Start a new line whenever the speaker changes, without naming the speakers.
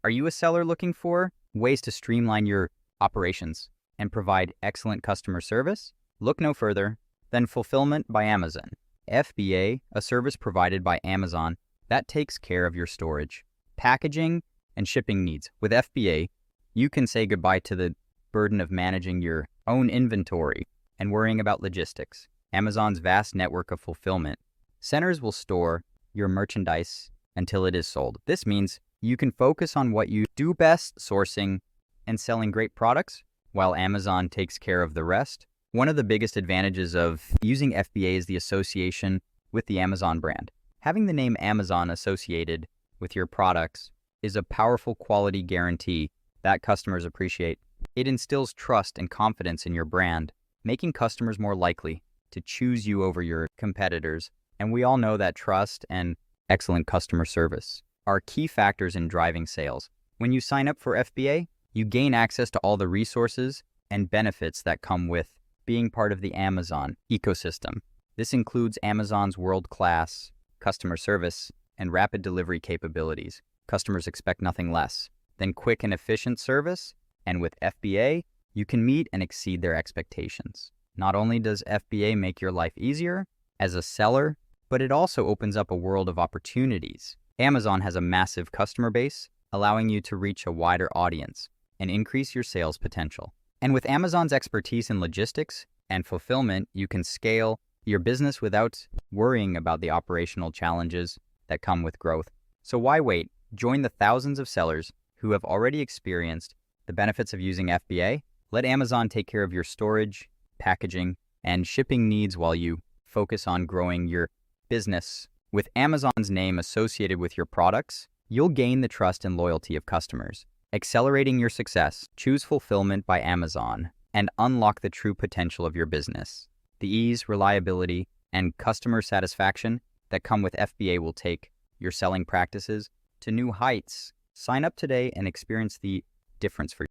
Are you a seller looking for ways to streamline your operations and provide excellent customer service? Look no further than Fulfillment by Amazon. FBA, a service provided by Amazon that takes care of your storage, packaging, and shipping needs. With FBA, you can say goodbye to the burden of managing your own inventory and worrying about logistics. Amazon's vast network of fulfillment centers will store your merchandise until it is sold. This means you can focus on what you do best, sourcing and selling great products, while Amazon takes care of the rest. One of the biggest advantages of using FBA is the association with the Amazon brand. Having the name Amazon associated with your products is a powerful quality guarantee that customers appreciate. It instills trust and confidence in your brand, making customers more likely to choose you over your competitors. And we all know that trust and excellent customer service are key factors in driving sales. When you sign up for FBA, you gain access to all the resources and benefits that come with being part of the Amazon ecosystem. This includes Amazon's world-class customer service and rapid delivery capabilities. Customers expect nothing less than quick and efficient service, and with FBA, you can meet and exceed their expectations. Not only does FBA make your life easier as a seller, but it also opens up a world of opportunities. Amazon has a massive customer base, allowing you to reach a wider audience and increase your sales potential. And with Amazon's expertise in logistics and fulfillment, you can scale your business without worrying about the operational challenges that come with growth. So why wait? Join the thousands of sellers who have already experienced the benefits of using FBA. Let Amazon take care of your storage, packaging, and shipping needs while you focus on growing your business. With Amazon's name associated with your products, you'll gain the trust and loyalty of customers. Accelerating your success, choose Fulfillment by Amazon and unlock the true potential of your business. The ease, reliability, and customer satisfaction that come with FBA will take your selling practices to new heights. Sign up today and experience the difference for